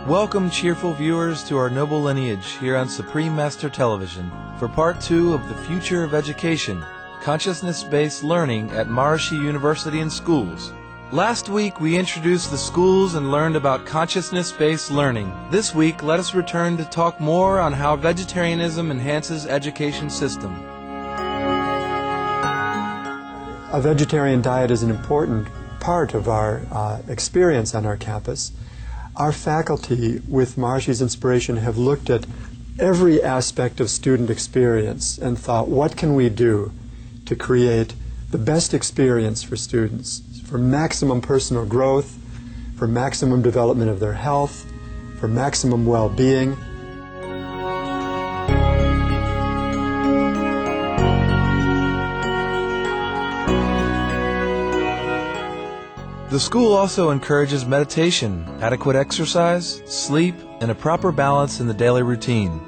Welcome, cheerful viewers, to our noble lineage here on Supreme Master Television for Part 2 of the Future of Education, Consciousness-Based Learning at Maharishi University and Schools. Last week, we introduced the schools and learned about consciousness-based learning. This week, let us return to talk more on how vegetarianism enhances education system. A vegetarian diet is an important part of our experience on our campus. Our faculty, with Maharishi's inspiration, have looked at every aspect of student experience and thought, what can we do to create the best experience for students, for maximum personal growth, for maximum development of their health, for maximum well-being. The school also encourages meditation, adequate exercise, sleep, and a proper balance in the daily routine.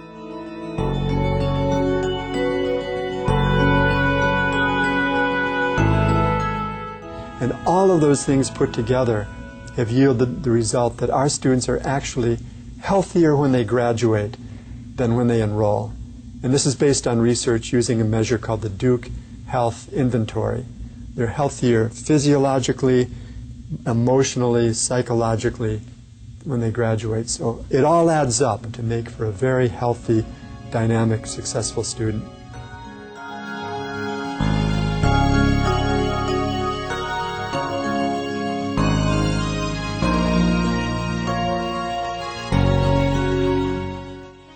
And all of those things put together have yielded the result that our students are actually healthier when they graduate than when they enroll. And this is based on research using a measure called the Duke Health Inventory. They're healthier physiologically, emotionally, psychologically when they graduate. So it all adds up to make for a very healthy, dynamic, successful student.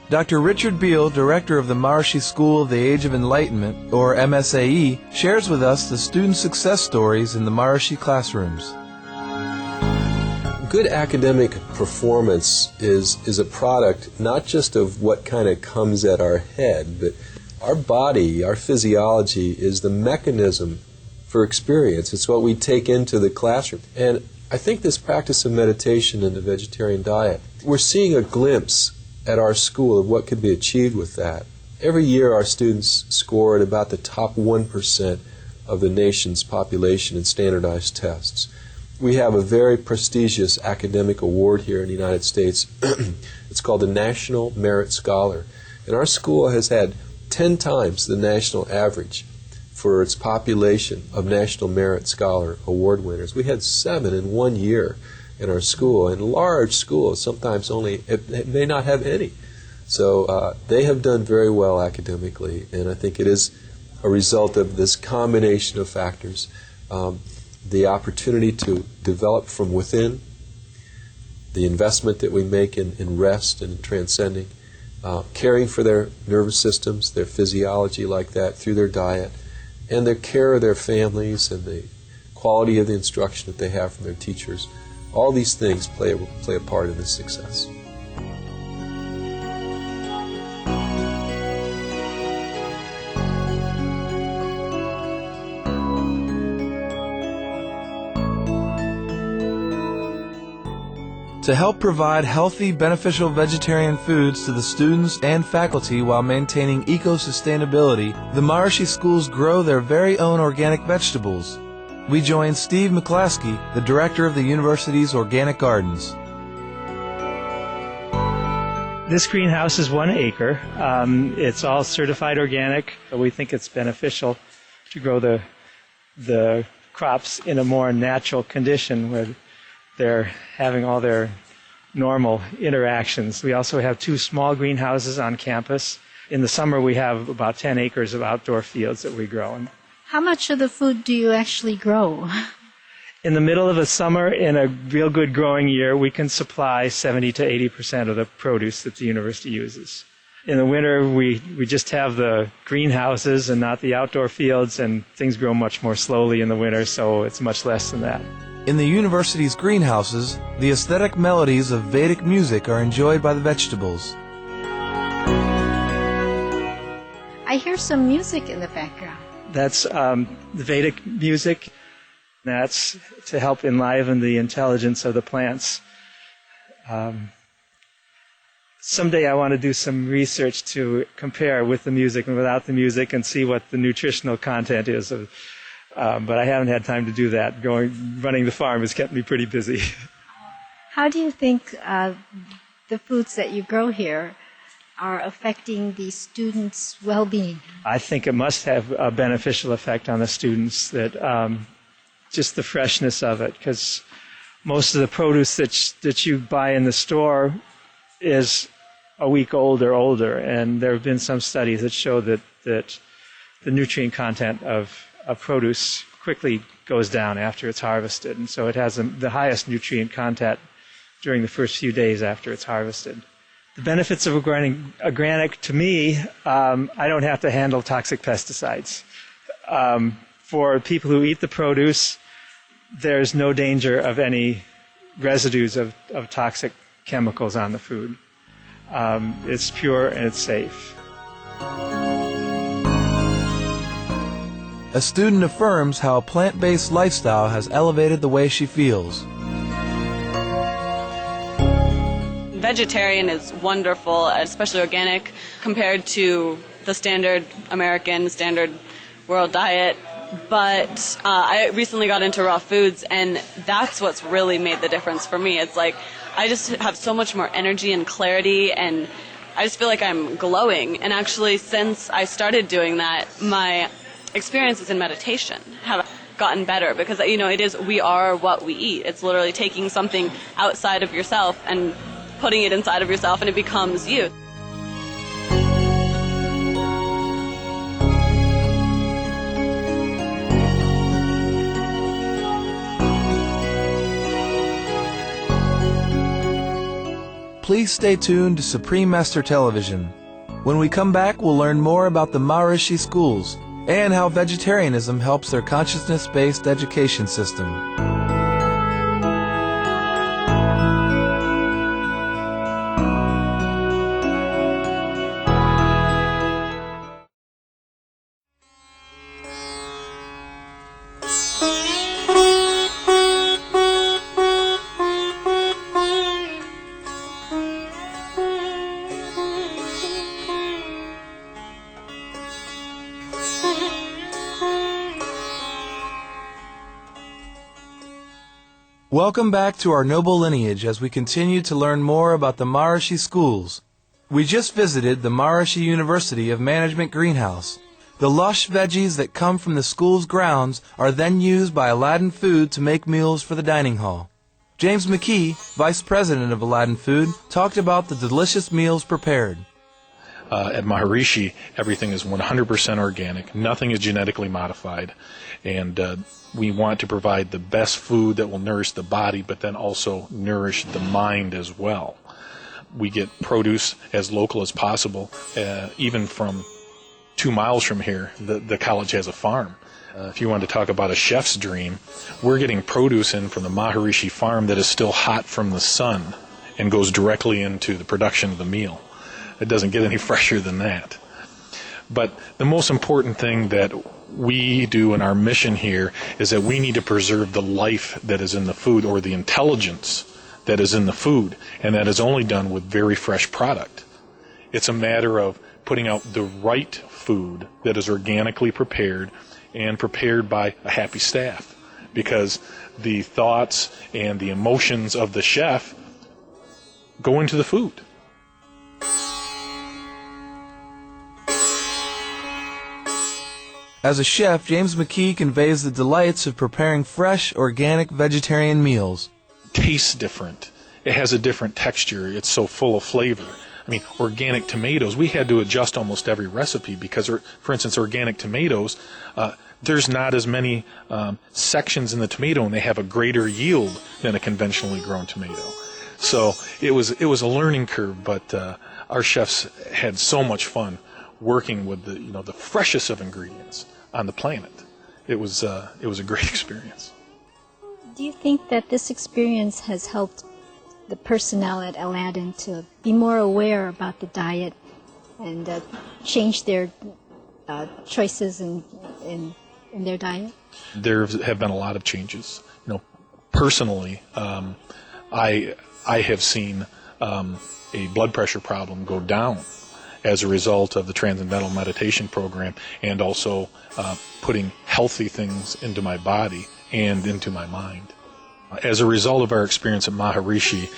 Dr. Richard Beal, director of the Maharishi School of the Age of Enlightenment, or MSAE, shares with us the student success stories in the Maharishi classrooms. Good academic performance is a product not just of what kind of comes at our head, but our body, our physiology is the mechanism for experience. It's what we take into the classroom. And I think this practice of meditation and the vegetarian diet, we're seeing a glimpse at our school of what could be achieved with that. Every year our students score at about the top 1% of the nation's population in standardized tests. We have a very prestigious academic award here in the United States. It's called the National Merit Scholar. And our school has had 10 times the national average for its population of National Merit Scholar award winners. We had 7 in 1 year in our school, and large schools sometimes it may not have any. So they have done very well academically, and I think it is a result of this combination of factors. The opportunity to develop from within, the investment that we make in rest and in transcending, caring for their nervous systems, their physiology like that through their diet, and their care of their families and the quality of the instruction that they have from their teachers. All these things play a part in this success. To help provide healthy, beneficial vegetarian foods to the students and faculty while maintaining eco-sustainability, the Maharishi schools grow their very own organic vegetables. We join Steve McClaskey, the director of the university's organic gardens. This greenhouse is 1 acre. It's all certified organic. We think it's beneficial to grow the crops in a more natural condition where they're having all their normal interactions. We also have 2 small greenhouses on campus. In the summer, we have about 10 acres of outdoor fields that we grow in. How much of the food do you actually grow? In the middle of the summer, in a real good growing year, we can supply 70 to 80% of the produce that the university uses. In the winter, we just have the greenhouses and not the outdoor fields, and things grow much more slowly in the winter, so it's much less than that. In the university's greenhouses, the aesthetic melodies of Vedic music are enjoyed by the vegetables. I hear some music in the background. That's the Vedic music. That's to help enliven the intelligence of the plants. Someday I want to do some research to compare with the music and without the music and see what the nutritional content is. But I haven't had time to do that. Running the farm has kept me pretty busy. How do you think the foods that you grow here are affecting the students' well-being? I think it must have a beneficial effect on the students, that just the freshness of it, because most of the produce that you buy in the store is a week old or older, and there have been some studies that show that the nutrient content of produce quickly goes down after it's harvested, and so it has the highest nutrient content during the first few days after it's harvested. The benefits of organic, to me, I don't have to handle toxic pesticides. For people who eat the produce, there's no danger of any residues of toxic chemicals on the food. It's pure and it's safe. A student affirms how a plant-based lifestyle has elevated the way she feels. Vegetarian is wonderful, especially organic, compared to the standard American, standard world diet. But I recently got into raw foods, and that's what's really made the difference for me. It's like I just have so much more energy and clarity, and I just feel like I'm glowing. And actually, since I started doing that, my experiences in meditation have gotten better, because it is, we are what we eat. It's literally taking something outside of yourself and putting it inside of yourself, and it becomes you. Please stay tuned to Supreme Master Television. When we come back, we'll learn more about the Maharishi schools and how vegetarianism helps their consciousness-based education system. Welcome back to our noble lineage as we continue to learn more about the Maharishi schools. We just visited the Maharishi University of Management greenhouse. The lush veggies that come from the school's grounds are then used by Aladdin Food to make meals for the dining hall. James McKee, Vice President of Aladdin Food, talked about the delicious meals prepared. At Maharishi, everything is 100% organic. Nothing is genetically modified. And we want to provide the best food that will nourish the body, but then also nourish the mind as well. We get produce as local as possible. Even from 2 miles from here, the college has a farm. If you want to talk about a chef's dream, we're getting produce in from the Maharishi farm that is still hot from the sun and goes directly into the production of the meal. It doesn't get any fresher than that. But the most important thing that we do in our mission here is that we need to preserve the life that is in the food, or the intelligence that is in the food, and that is only done with very fresh product. It's a matter of putting out the right food that is organically prepared and prepared by a happy staff, because the thoughts and the emotions of the chef go into the food. As a chef, James McKee conveys the delights of preparing fresh, organic, vegetarian meals. Tastes different. It has a different texture. It's so full of flavor. I mean, organic tomatoes, we had to adjust almost every recipe because, for instance, organic tomatoes, there's not as many sections in the tomato, and they have a greater yield than a conventionally grown tomato. So it was a learning curve, but our chefs had so much fun working with the freshest of ingredients on the planet. It was a great experience. Do you think that this experience has helped the personnel at Aladdin to be more aware about the diet and change their choices in their diet? There have been a lot of changes. Personally, I have seen a blood pressure problem go down as a result of the Transcendental Meditation program, and also putting healthy things into my body and into my mind. As a result of our experience at Maharishi,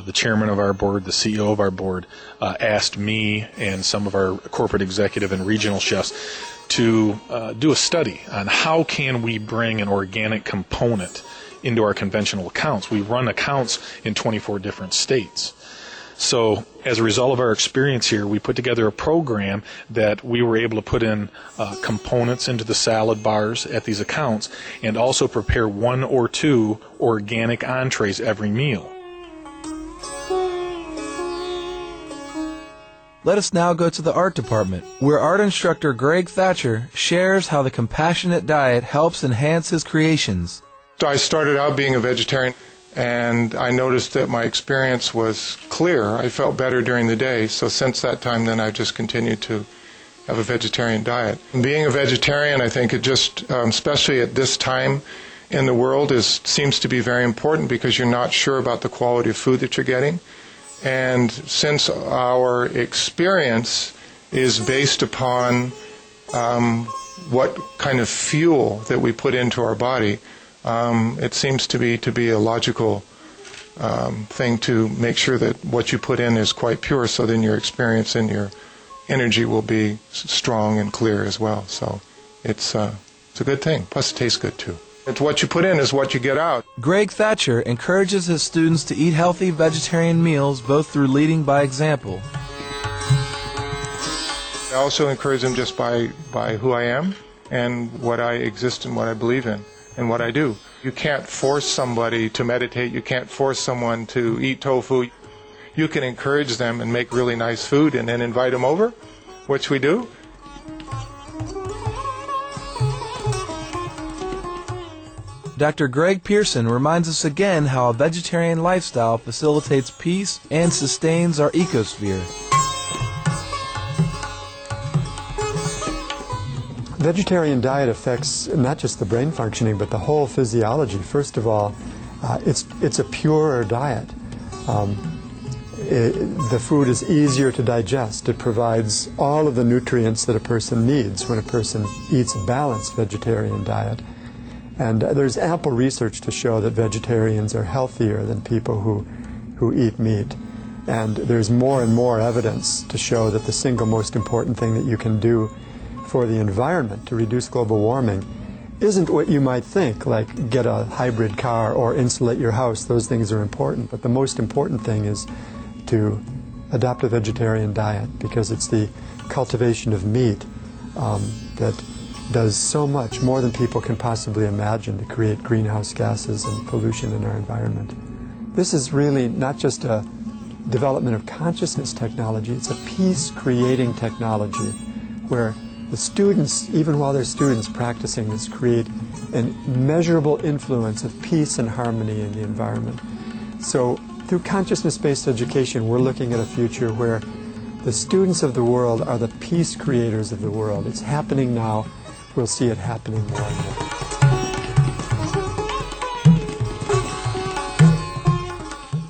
the chairman of our board, the CEO of our board, asked me and some of our corporate executive and regional chefs to do a study on how can we bring an organic component into our conventional accounts. We run accounts in 24 different states. So as a result of our experience here, we put together a program that we were able to put in components into the salad bars at these accounts and also prepare 1 or 2 organic entrees every meal. Let us now go to the art department, where art instructor Greg Thatcher shares how the compassionate diet helps enhance his creations. I started out being a vegetarian, and I noticed that my experience was clear. I felt better during the day, so since that time then I've just continued to have a vegetarian diet. And being a vegetarian, I think it just, especially at this time in the world, seems to be very important because you're not sure about the quality of food that you're getting. And since our experience is based upon what kind of fuel that we put into our body, it seems to be a logical thing to make sure that what you put in is quite pure, so then your experience and your energy will be strong and clear as well. So it's a good thing. Plus it tastes good too. It's what you put in is what you get out. Greg Thatcher encourages his students to eat healthy vegetarian meals both through leading by example. I also encourage them just by who I am and what I exist and what I believe in and what I do. You can't force somebody to meditate. You can't force someone to eat tofu. You can encourage them and make really nice food and then invite them over, which we do. Dr. Greg Pearson reminds us again how a vegetarian lifestyle facilitates peace and sustains our ecosphere. Vegetarian diet affects not just the brain functioning, but the whole physiology. First of all, it's a purer diet. The food is easier to digest. It provides all of the nutrients that a person needs when a person eats a balanced vegetarian diet. And there's ample research to show that vegetarians are healthier than people who eat meat. And there's more and more evidence to show that the single most important thing that you can do for the environment to reduce global warming isn't what you might think, like get a hybrid car or insulate your house. Those things are important. But the most important thing is to adopt a vegetarian diet, because it's the cultivation of meat that does so much more than people can possibly imagine to create greenhouse gases and pollution in our environment. This is really not just a development of consciousness technology, it's a peace-creating technology where the students, even while they're students practicing this, create a measurable influence of peace and harmony in the environment. So through consciousness-based education, we're looking at a future where the students of the world are the peace creators of the world. It's happening now. We'll see it happening more and more.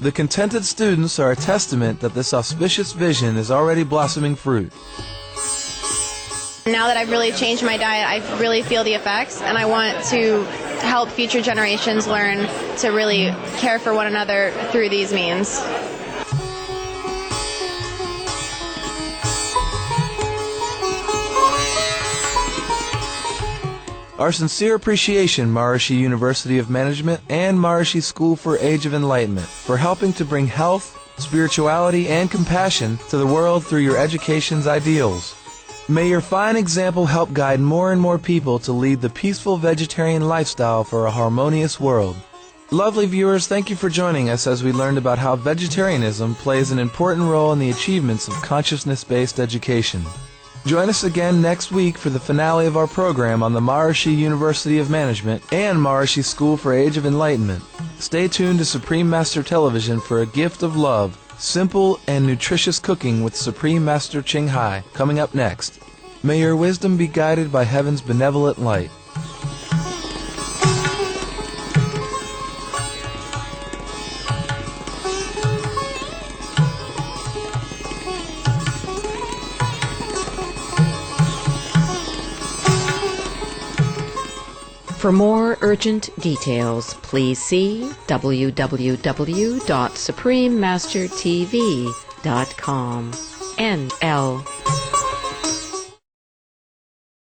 The contented students are a testament that this auspicious vision is already blossoming fruit. Now that I've really changed my diet, I really feel the effects, and I want to help future generations learn to really care for one another through these means. Our sincere appreciation, Maharishi University of Management and Maharishi School for Age of Enlightenment, for helping to bring health, spirituality, and compassion to the world through your education's ideals. May your fine example help guide more and more people to lead the peaceful vegetarian lifestyle for a harmonious world. Lovely viewers, thank you for joining us as we learned about how vegetarianism plays an important role in the achievements of consciousness-based education. Join us again next week for the finale of our program on the Maharishi University of Management and Maharishi School for Age of Enlightenment. Stay tuned to Supreme Master Television for a gift of love, simple and nutritious cooking with Supreme Master Ching Hai, coming up next. May your wisdom be guided by heaven's benevolent light. For more urgent details, please see www.suprememastertv.com. NL.